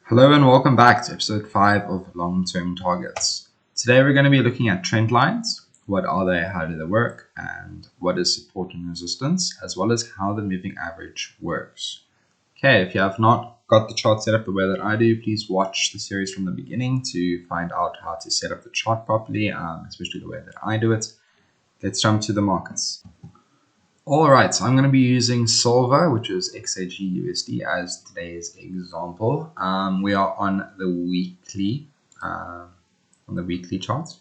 Hello and welcome back to episode 5 of Long-Term Targets. Today we're going to be looking at trend lines. What are they, how do they work, and what is support and resistance, as well as how the moving average works. Okay, if you have not got the chart set up the way that I do, please watch the series from the beginning to find out how to set up the chart properly, especially the way that I do it. Let's jump to the markets. Alright, so I'm going to be using silver, which is XAG-USD, as today's example. We are on the weekly chart.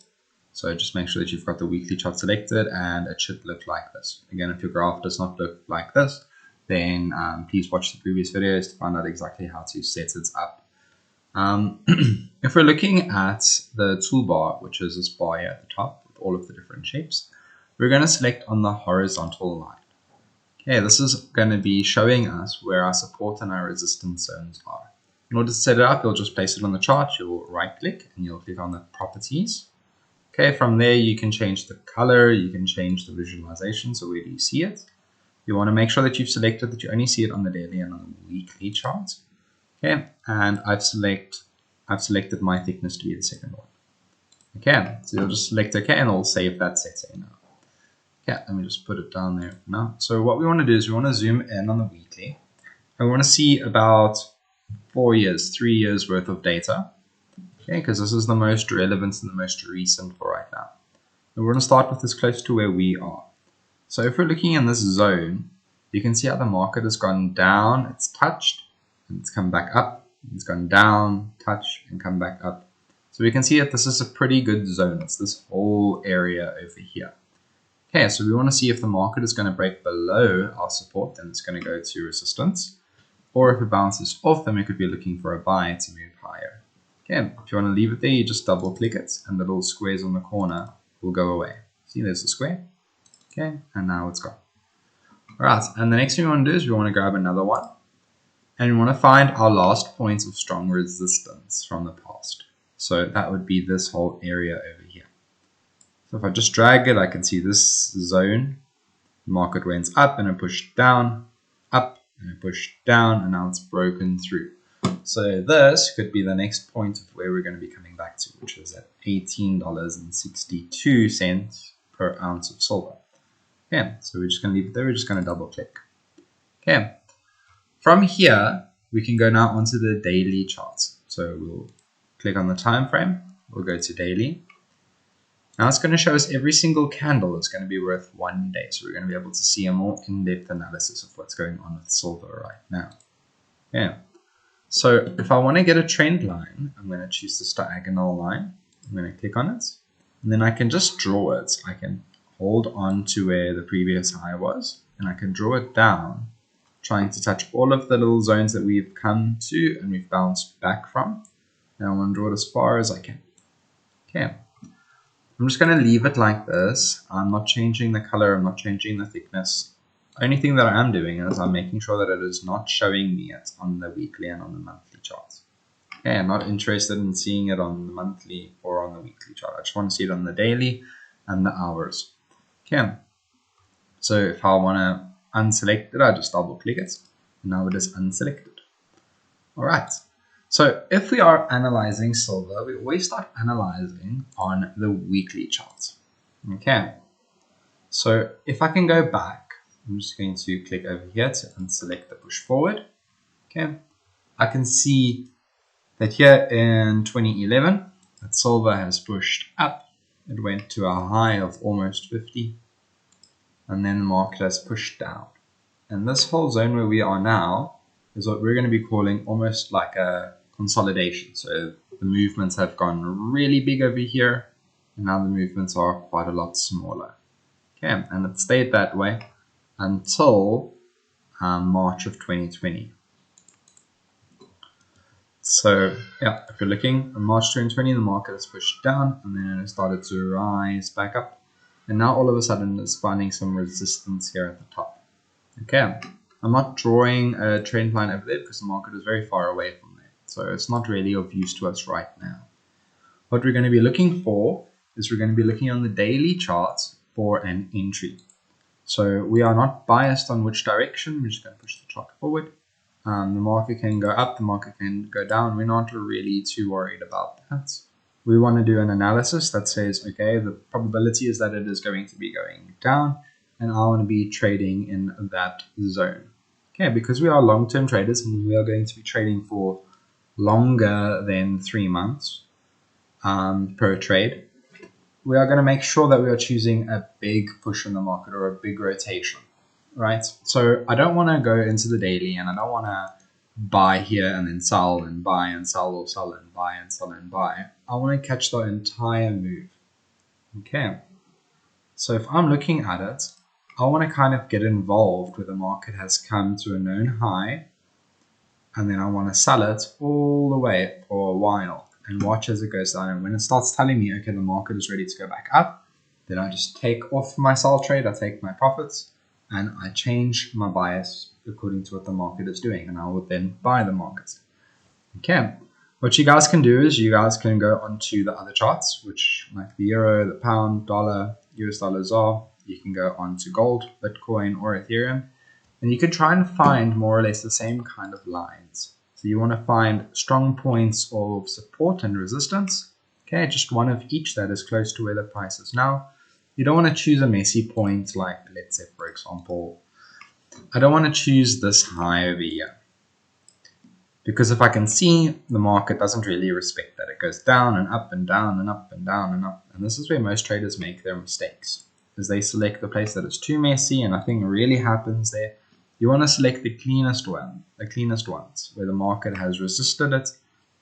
So just make sure that you've got the weekly chart selected, and it should look like this. Again, if your graph does not look like this, then please watch the previous videos to find out exactly how to set it up. If we're looking at the toolbar, which is this bar here at the top with all of the different shapes, we're going to select on the horizontal line. Okay, this is going to be showing us where our support and our resistance zones are. In order to set it up, you'll just place it on the chart, you'll right click and you'll click on the properties. Okay, from there you can change the color, you can change the visualization, so where do you see it? You want to make sure that you've selected that you only see it on the daily and on the weekly chart. Okay, and I've selected my thickness to be the second one. Okay, so you'll just select OK and it'll save that setting now. Okay, let me just put it down there now. So what we want to do is we want to zoom in on the weekly. And we want to see about 3 years worth of data. Okay, because this is the most relevant and the most recent for right now. And we're going to start with this close to where we are. So if we're looking in this zone, you can see how the market has gone down, it's touched, and it's come back up. It's gone down, touch, and come back up. So we can see that this is a pretty good zone. It's this whole area over here. Okay, so we want to see if the market is going to break below our support, then it's going to go to resistance. Or if it bounces off, then we could be looking for a buy to move higher. Okay, if you want to leave it there, you just double click it and the little squares on the corner will go away. See, there's the square. Okay, and now it's gone. Alright, and the next thing we want to do is we want to grab another one. And we want to find our last points of strong resistance from the past. So that would be this whole area over here. So if I just drag it, I can see this zone. The market went up and it pushed down, up and it pushed down, and now it's broken through. So this could be the next point of where we're going to be coming back to, which is at $18.62 per ounce of silver. Okay, so we're just going to leave it there. We're just going to double click. Okay, from here, we can go now onto the daily charts. So we'll click on the time frame. We'll go to daily. Now it's going to show us every single candle is going to be worth 1 day. So we're going to be able to see a more in-depth analysis of what's going on with silver right now. Yeah. So if I want to get a trend line, I'm going to choose this diagonal line. I'm going to click on it. And then I can just draw it. I can hold on to where the previous high was. And I can draw it down, trying to touch all of the little zones that we've come to and we've bounced back from. And I want to draw it as far as I can. Okay. I'm just going to leave it like this. I'm not changing the color. I'm not changing the thickness. Only thing that I am doing is I'm making sure that it is not showing me it on the weekly and on the monthly charts. Okay, I'm not interested in seeing it on the monthly or on the weekly chart. I just want to see it on the daily and the hours. Okay, so if I want to unselect it, I just double click it. And now it is unselected. All right. So if we are analyzing silver, we always start analyzing on the weekly chart. Okay, so if I can go back, I'm just going to click over here to unselect the push forward. Okay, I can see that here in 2011, that silver has pushed up. It went to a high of almost 50, and then the market has pushed down. And this whole zone where we are now is what we're going to be calling almost like a consolidation. So the movements have gone really big over here, and now the movements are quite a lot smaller. Okay, and it stayed that way until March of 2020. So yeah, if you're looking in March 2020, the market has pushed down and then it started to rise back up, and now all of a sudden it's finding some resistance here at the top. Okay, I'm not drawing a trend line over there because the market is very far away from there. So it's not really of use to us right now. What we're going to be looking for is we're going to be looking on the daily chart for an entry. So we are not biased on which direction. We're just going to push the chart forward. The market can go up, the market can go down. We're not really too worried about that. We want to do an analysis that says, okay, the probability is that it is going to be going down, and I want to be trading in that zone. Okay, because we are long-term traders and we are going to be trading for longer than 3 months per trade, we are going to make sure that we are choosing a big push in the market or a big rotation, right? So I don't want to go into the daily and I don't want to buy here and then sell and buy and sell or sell and buy and sell and buy. I want to catch the entire move. Okay. So if I'm looking at it, I want to kind of get involved where the market has come to a known high, and then I want to sell it all the way for a while and watch as it goes down. And when it starts telling me, okay, the market is ready to go back up, then I just take off my sell trade, I take my profits, and I change my bias according to what the market is doing, and I would then buy the market. Okay. What you guys can do is you guys can go onto the other charts, which like the euro, the pound, dollar, US dollar, ZAR. You can go onto gold, Bitcoin, or Ethereum, and you can try and find more or less the same kind of lines. So you want to find strong points of support and resistance. Okay, just one of each that is close to where the price is now. You don't want to choose a messy point like, let's say, for example, I don't want to choose this high over here. Because if I can see the market doesn't really respect that. It goes down and up and down and up and down and up. And this is where most traders make their mistakes. Is they select the place that is too messy and nothing really happens there. You want to select the cleanest ones, where the market has resisted it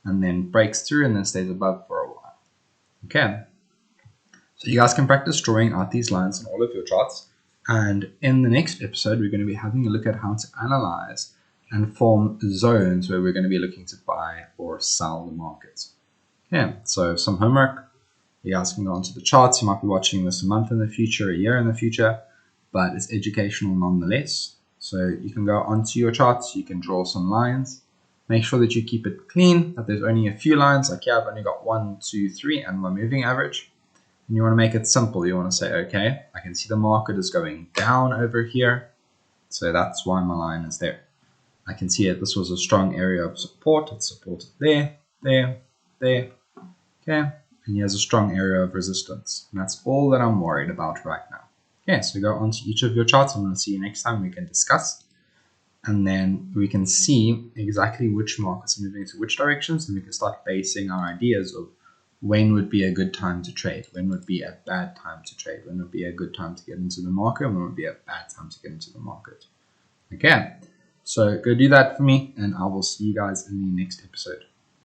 and then breaks through and then stays above for a while. Okay. So you guys can practice drawing out these lines in all of your charts. And in the next episode, we're going to be having a look at how to analyze and form zones where we're going to be looking to buy or sell the market. Okay, so some homework. You guys can go onto the charts. You might be watching this a month in the future, a year in the future, but it's educational nonetheless. So you can go onto your charts. You can draw some lines. Make sure that you keep it clean, that there's only a few lines. Like here, I've only got 1, 2, 3, and my moving average. And you want to make it simple. You want to say, okay, I can see the market is going down over here. So that's why my line is there. I can see it. This was a strong area of support. It's supported there, there, there. Okay. And here's a strong area of resistance. And that's all that I'm worried about right now. Okay, so go onto each of your charts. I'm going to see you next time. We can discuss. And then we can see exactly which markets are moving into which directions. And we can start basing our ideas of when would be a good time to trade, when would be a bad time to trade, when would be a good time to get into the market, and when would be a bad time to get into the market. Okay. So go do that for me, and I will see you guys in the next episode.